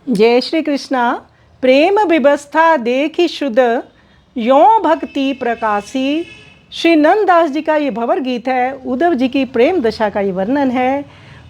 जय श्री कृष्णा। प्रेम विवस्था देखी शुद्ध यो भक्ति प्रकाशी। श्री नंददास जी का ये भंवर गीत है। उद्धव जी की प्रेम दशा का ये वर्णन है।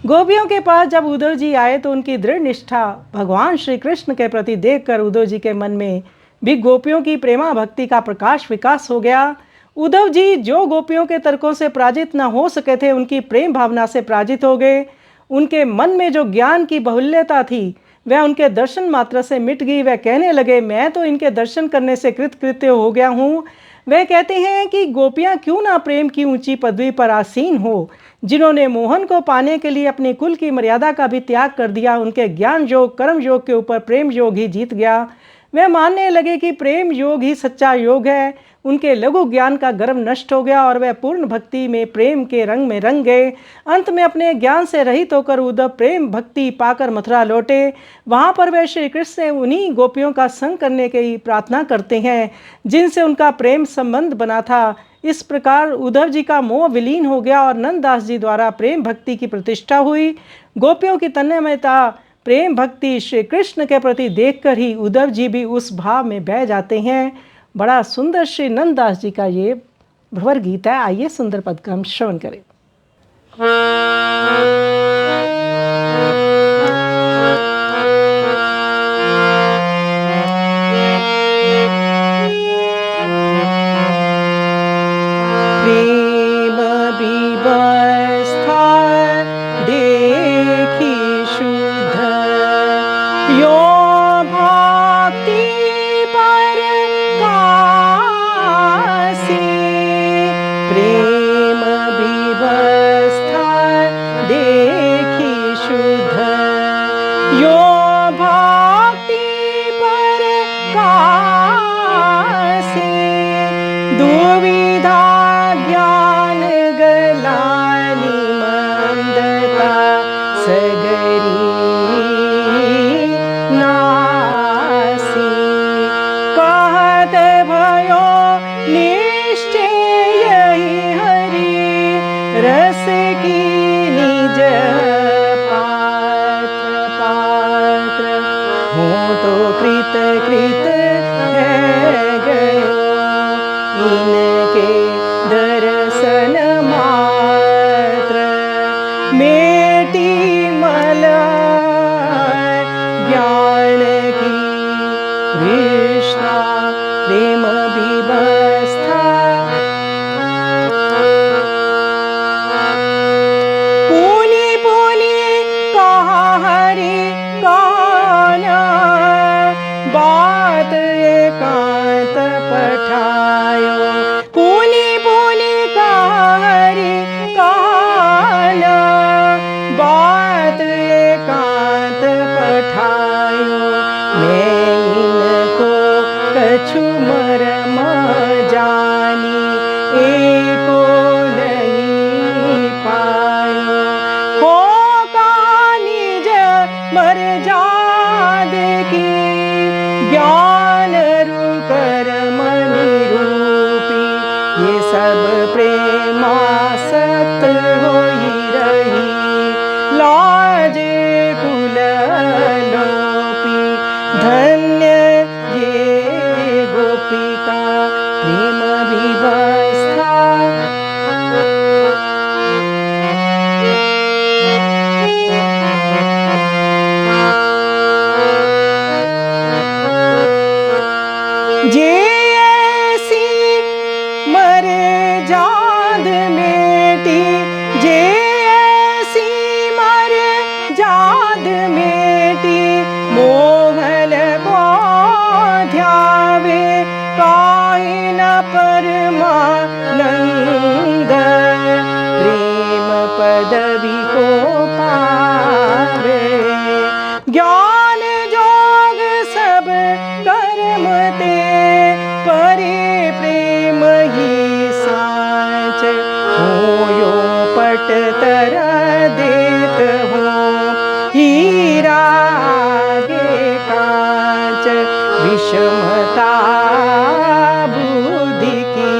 गोपियों के पास जब उद्धव जी आए तो उनकी दृढ़ निष्ठा भगवान श्री कृष्ण के प्रति देखकर उद्धव जी के मन में भी गोपियों की प्रेमा भक्ति का प्रकाश विकास हो गया। उद्धव जी जो गोपियों के तर्कों से पराजित न हो सके थे, उनकी प्रेम भावना से पराजित हो गए। उनके मन में जो ज्ञान की बहुल्यता थी वह उनके दर्शन मात्र से मिट गई। वह कहने लगे, मैं तो इनके दर्शन करने से कृतकृत्य हो गया हूँ। वह कहते हैं कि गोपियाँ क्यों ना प्रेम की ऊंची पदवी पर आसीन हो, जिन्होंने मोहन को पाने के लिए अपने कुल की मर्यादा का भी त्याग कर दिया। उनके ज्ञान योग कर्म योग के ऊपर प्रेम योग ही जीत गया। वह मानने लगे कि प्रेम योग ही सच्चा योग है। उनके लघु ज्ञान का गर्व नष्ट हो गया और वह पूर्ण भक्ति में प्रेम के रंग में रंग गए। अंत में अपने ज्ञान से रहित होकर उद्धव प्रेम भक्ति पाकर मथुरा लौटे। वहाँ पर वह श्री कृष्ण से उन्हीं गोपियों का संग करने की प्रार्थना करते हैं जिनसे उनका प्रेम संबंध बना था। इस प्रकार उद्धव जी का मोह विलीन हो गया और नंददास जी द्वारा प्रेम भक्ति की प्रतिष्ठा हुई। गोपियों की तन्मयता प्रेम भक्ति श्री कृष्ण के प्रति देखकर ही उद्धव जी भी उस भाव में बह जाते हैं। बड़ा सुंदर श्री नंददास जी का ये भंवर गीत है। आइए सुंदर पद का हम श्रवण करें। प्रेम विवस्था देखी शुद्ध यो भक्ति प्रकाशी। प्रेम विवस्था देखी शुद्ध यो भक्ति प्रकाशी। दुविधा ज्ञान गलानी मंदता सगरी नासी। कहत भयो निश्चय यही हरि रस की निज पात्र पात्र। हो तो कृत कृत है गयो इनके दर्शन मात्र। मेटी मला ज्ञान की कृष्णा प्रेम विवस्था। पुनि पुनि कहा हरि गाना बात एकांत पठायो। पुनि पुनि कहा हरि गाना बात एकांत पठायो। मैं इनको कछु मरम जानी एको नहीं पायो। हो का निज मर जाद की ज्ञान रूकर मणि रूपी। ये सब प्रेमासक्त होई रही लाज कुल लोपी। धन्य ये गोपिका प्रेम विवस्था। जे ऐसी मर जाद मेटी, जे ऐसी मर जाद मेटी। मोहन ध्यावे काई न परमानंद। प्रेम पदवी को पावे ज्ञान जोग सब कर्म ते। परे प्रेम ही साच होयो पट तर देत हो। हीरा गे कांच विषमता बुद्धि की।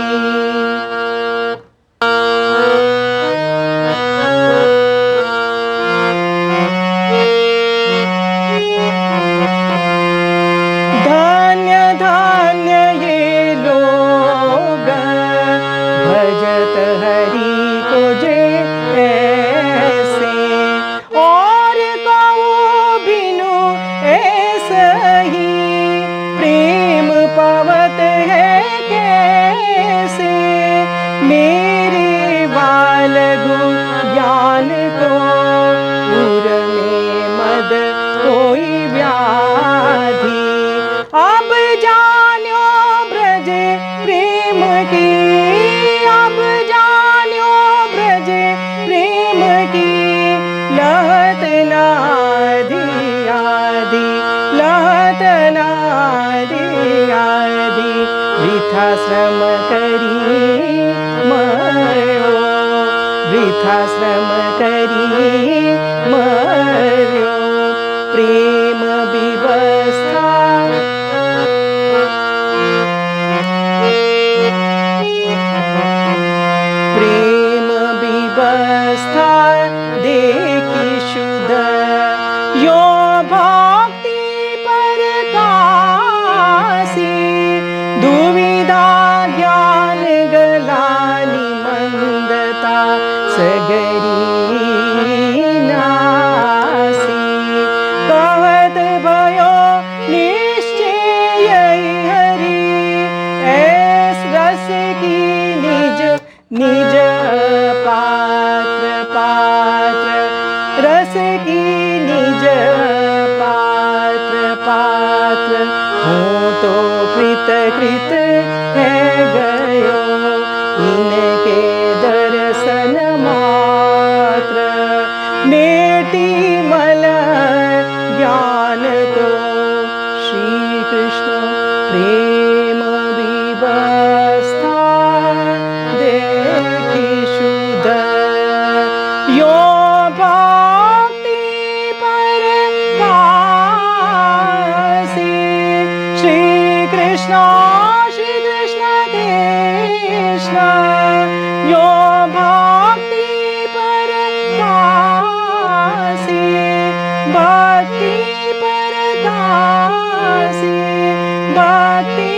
कैसे, मेरे बालगु ज्ञान को उर में मद कोई व्याधि। अब जान्यो ब्रज प्रेम की, अब जान्यो ब्रज प्रेम की, लहत नादि आदि, लहत नादि आदि, वृथा श्रम करी मर्यो, वृथा श्रम करी मर्यो। प्रेम विवस्था प्रेम विवस्था देखी शुद्ध, यो भक्ति परकासी, दुविधा ज्ञान गलानी मंदता सगरी नासी। कहत भयो निश्चय हरि, ऐस रस की निज निज पात्र पात्र, रस की निज पात्र पात्र। हूँ तो कृत कृत है गयो, इनके दर्शन मात्र। मेटी मल ज्ञान को, श्री कृष्ण प्रेम विवस्था देखी शुद्ध, यो भक्ति परकासी। श्री कृष्ण कृष्ण, यो भक्ति परकासी, भक्ति परकासी, भक्ति